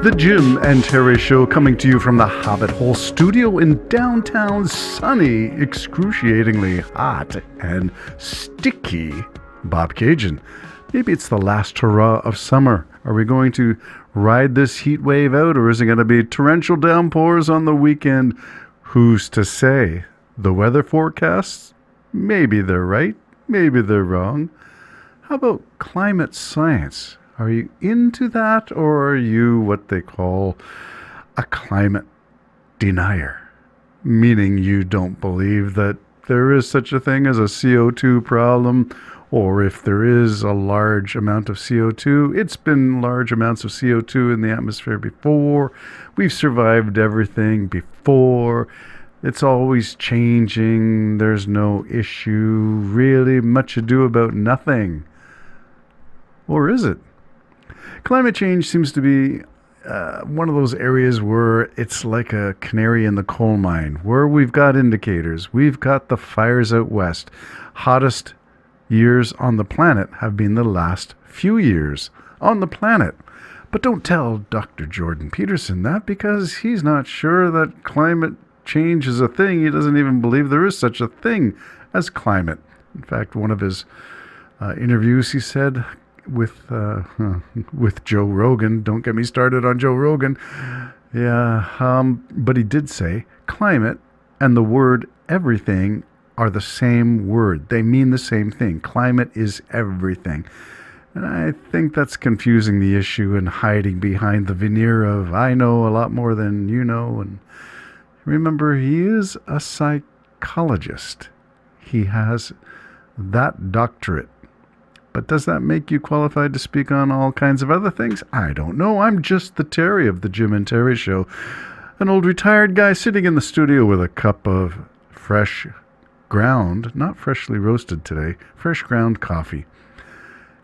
The Jim and Terry Show, coming to you from the Hobbit Hole studio in downtown sunny, excruciatingly hot and sticky Bobcaygeon. Maybe it's the last hurrah of summer. Are we going to ride this heat wave out, or is it going to be torrential downpours on the weekend? Who's to say? The weather forecasts? Maybe they're right, maybe they're wrong. How about climate science? Are you into that, or are you what they call a climate denier? Meaning you don't believe that there is such a thing as a CO2 problem, or if there is a large amount of CO2, it's been large amounts of CO2 in the atmosphere before. We've survived everything before. It's always changing. There's no issue. Really much ado about nothing. Or is it? Climate change seems to be one of those areas where it's like a canary in the coal mine, where we've got indicators. We've got the fires out west. Hottest years on the planet have been the last few years on the planet. But don't tell Dr. Jordan Peterson that, because he's not sure that climate change is a thing. He doesn't even believe there is such a thing as climate. In fact, one of his interviews, he said, with Joe Rogan. Don't get me started on Joe Rogan. Yeah, but he did say climate and the word everything are the same word. They mean the same thing. Climate is everything. And I think that's confusing the issue and hiding behind the veneer of I know a lot more than you know. And remember, he is a psychologist. He has that doctorate. But does that make you qualified to speak on all kinds of other things? I don't know. I'm just the Terry of the Jim and Terry Show. An old retired guy sitting in the studio with a cup of fresh ground, not freshly roasted today, fresh ground coffee.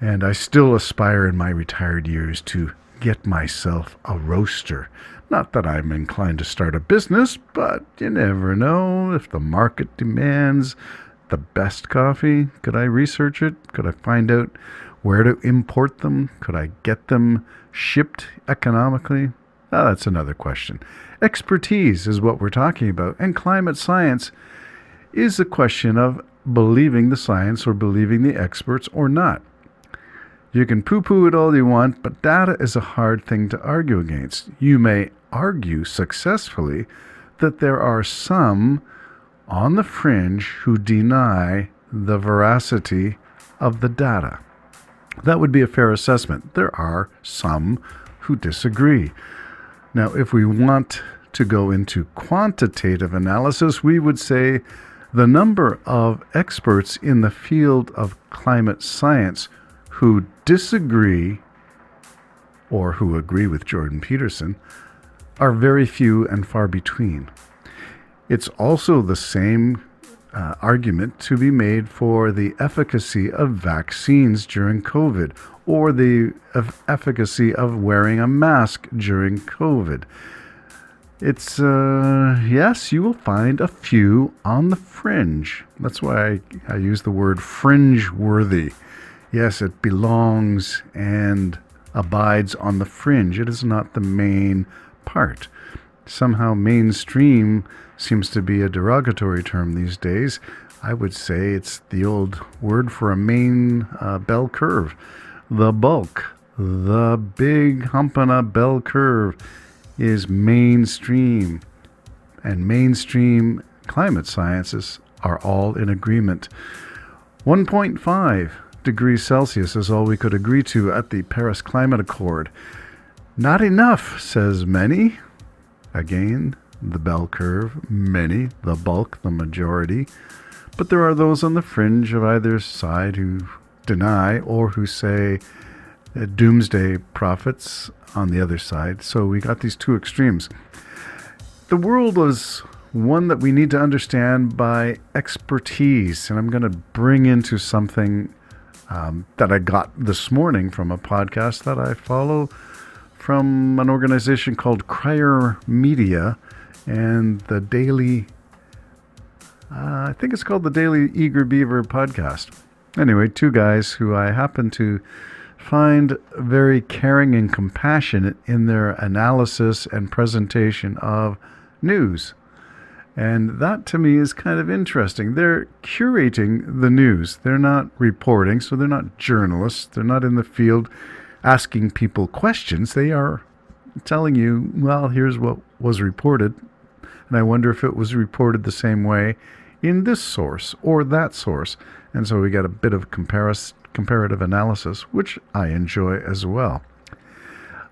And I still aspire in my retired years to get myself a roaster. Not that I'm inclined to start a business, but you never know. If the market demands the best coffee, could I research it? Could I find out where to import them? Could I get them shipped economically? That's another question. Expertise is what we're talking about, and climate science is a question of believing the science or believing the experts or not. You can poo-poo it all you want, but data is a hard thing to argue against. You may argue successfully that there are some on the fringe who deny the veracity of the data. That would be a fair assessment. There are some who disagree. Now, if we want to go into quantitative analysis, we would say the number of experts in the field of climate science who disagree or who agree with Jordan Peterson are very few and far between. It's also the same argument to be made for the efficacy of vaccines during COVID or the efficacy of wearing a mask during COVID. It's, yes, you will find a few on the fringe. That's why I use the word fringe-worthy. Yes, it belongs and abides on the fringe. It is not the main part. Somehow mainstream seems to be a derogatory term these days. I would say it's the old word for a main bell curve. The bulk, the big hump on a bell curve is mainstream. And mainstream climate sciences are all in agreement. 1.5 degrees Celsius is all we could agree to at the Paris Climate Accord. Not enough, says many. Again, the bell curve, many, the bulk, the majority. But there are those on the fringe of either side who deny or who say doomsday prophets on the other side. So we got these two extremes. The world is one that we need to understand by expertise. And I'm going to bring into something that I got this morning from a podcast that I follow from an organization called Crier Media and the Daily, I think it's called the Daily Eager Beaver podcast. Anyway, two guys who I happen to find very caring and compassionate in their analysis and presentation of news. And that to me is kind of interesting. They're curating the news. They're not reporting, so they're not journalists. They're not in the field asking people questions. They are telling you, well, here's what was reported. And I wonder if it was reported the same way in this source or that source. And so we get a bit of comparative analysis, which I enjoy as well.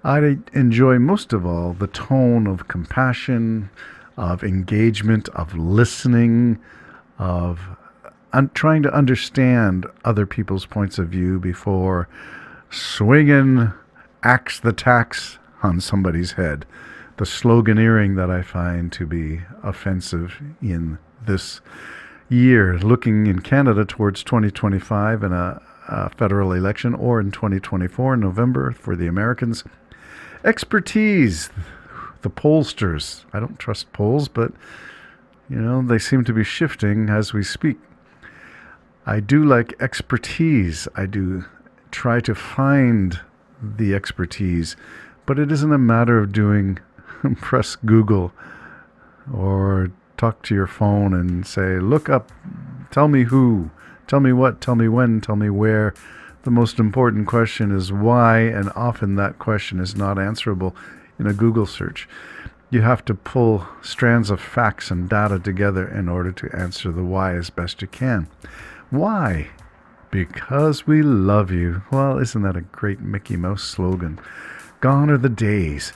I enjoy most of all the tone of compassion, of engagement, of listening, of trying to understand other people's points of view before swinging axe the tax on somebody's head. The sloganeering that I find to be offensive in this year, looking in Canada towards 2025 in a federal election, or in 2024 in November for the Americans. Expertise, the pollsters. I don't trust polls, but they seem to be shifting as we speak. I do like expertise. I do try to find the expertise, but it isn't a matter of doing press Google or talk to your phone and say, look up, tell me who, tell me what, tell me when, tell me where. The most important question is why, and often that question is not answerable in a Google search. You have to pull strands of facts and data together in order to answer the why as best you can. Why? Because we love you. Well, isn't that a great Mickey Mouse slogan? Gone are the days.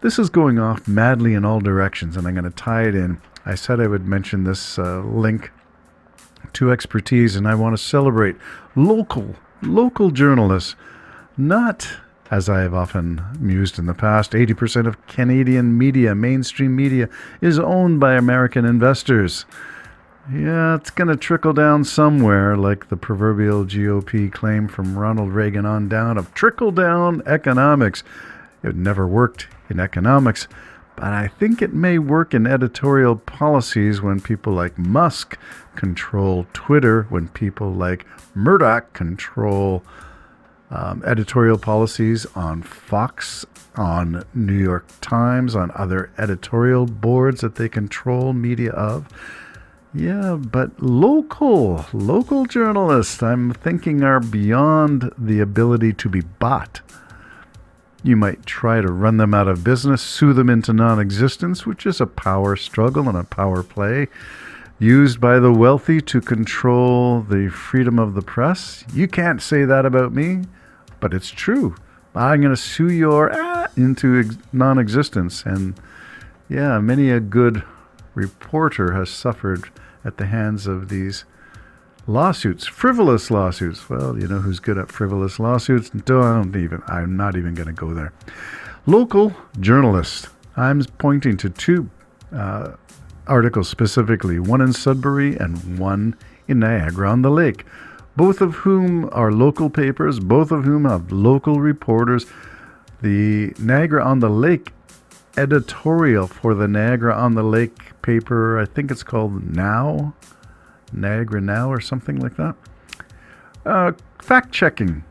This is going off madly in all directions, and I'm going to tie it in. I said I would mention this link to expertise, and I want to celebrate local journalists, not, as I have often mused in the past, 80% of Canadian media, mainstream media, is owned by American investors. Yeah, it's going to trickle down somewhere, like the proverbial GOP claim from Ronald Reagan on down of trickle-down economics. It never worked in economics, but I think it may work in editorial policies when people like Musk control Twitter, when people like Murdoch control editorial policies on Fox, on New York Times, on other editorial boards that they control media of. Yeah, but local journalists, I'm thinking, are beyond the ability to be bought. You might try to run them out of business, sue them into non-existence, which is a power struggle and a power play used by the wealthy to control the freedom of the press. You can't say that about me, but it's true. I'm going to sue your into non-existence. And yeah, many a good reporter has suffered at the hands of these lawsuits, frivolous lawsuits. Well, you know who's good at frivolous lawsuits? I'm not even going to go there. Local journalists. I'm pointing to two articles specifically, one in Sudbury and one in Niagara-on-the-Lake, both of whom are local papers, both of whom have local reporters. The Niagara-on-the-Lake editorial for the Niagara-on-the-Lake paper, I think it's called Niagara Now or something like that. Fact-checking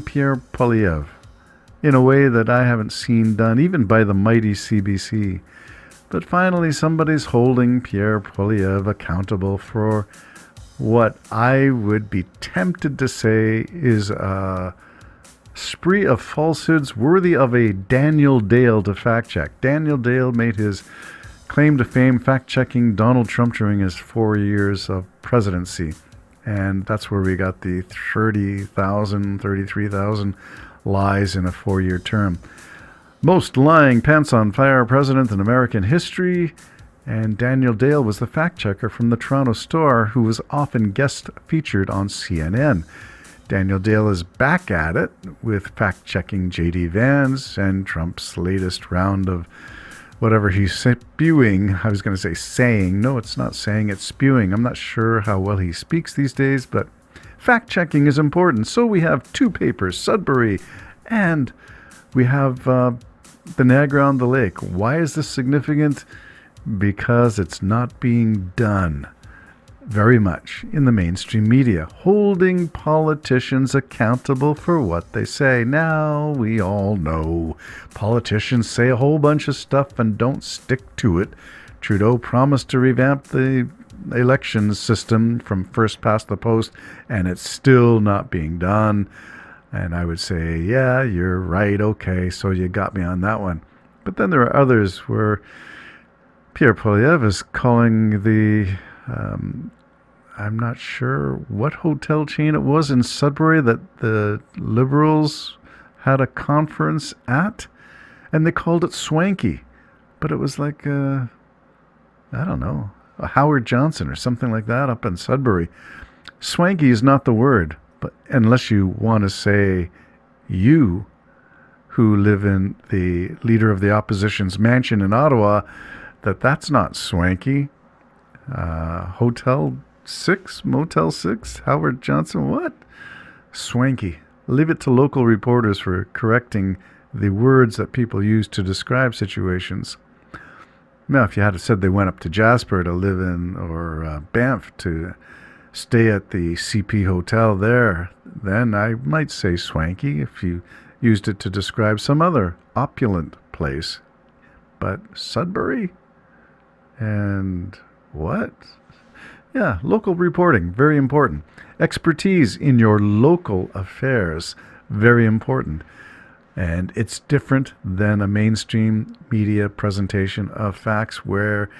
Pierre Poilievre in a way that I haven't seen done even by the mighty CBC. But finally somebody's holding Pierre Poilievre accountable for what I would be tempted to say is a spree of falsehoods worthy of a Daniel Dale to fact-check. Daniel Dale made his claim to fame fact-checking Donald Trump during his 4 years of presidency. And that's where we got the 33,000 lies in a 4-year term. Most lying, pants-on-fire president in American history. And Daniel Dale was the fact-checker from the Toronto Star who was often guest featured on CNN. Daniel Dale is back at it with fact-checking J.D. Vance and Trump's latest round of whatever he's spewing. I was going to say saying. No, it's not saying, it's spewing. I'm not sure how well he speaks these days, but fact-checking is important. So we have two papers, Sudbury, and we have the Niagara-on-the-Lake. Why is this significant? Because it's not being done. very much in the mainstream media, holding politicians accountable for what they say. Now, we all know politicians say a whole bunch of stuff and don't stick to it. Trudeau promised to revamp the elections system from first past the post, and it's still not being done. And I would say, yeah, you're right, okay, so you got me on that one. But then there are others where Pierre Poilievre is calling the I'm not sure what hotel chain it was in Sudbury that the Liberals had a conference at, and they called it swanky. But it was like, I don't know, a Howard Johnson or something like that up in Sudbury. Swanky is not the word, but unless you want to say you, who live in the leader of the opposition's mansion in Ottawa, that's not swanky. Hotel 6, Motel 6, Howard Johnson, what? Swanky. Leave it to local reporters for correcting the words that people use to describe situations. Now, if you had said they went up to Jasper to live in, or Banff to stay at the CP Hotel there, then I might say swanky if you used it to describe some other opulent place. But Sudbury? And what? Yeah, local reporting, very important. Expertise in your local affairs, very important. And it's different than a mainstream media presentation of facts where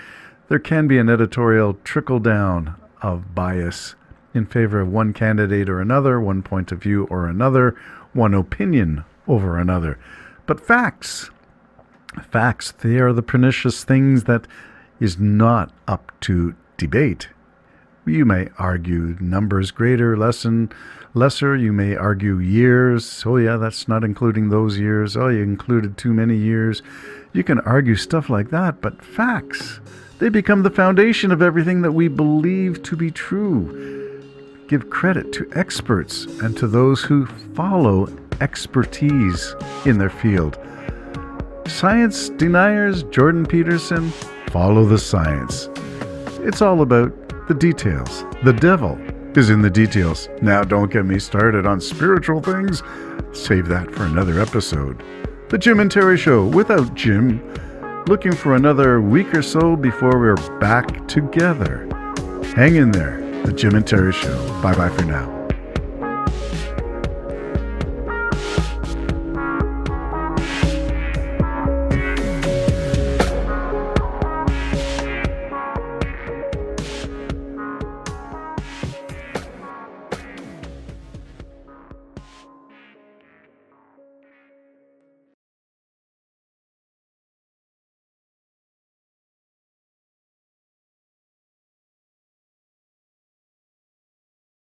there can be an editorial trickle-down of bias in favor of one candidate or another, one point of view or another, one opinion over another. But facts, they are the pernicious things that is not up to debate. You may argue numbers greater, lesser. You may argue years. Oh yeah, that's not including those years. Oh, you included too many years. You can argue stuff like that, but facts, they become the foundation of everything that we believe to be true. Give credit to experts and to those who follow expertise in their field. Science deniers, Jordan Peterson, follow the science. It's all about the details. The devil is in the details. Now, don't get me started on spiritual things. Save that for another episode. The Jim and Terry Show without Jim. Looking for another week or so before we're back together. Hang in there. The Jim and Terry Show. Bye-bye for now.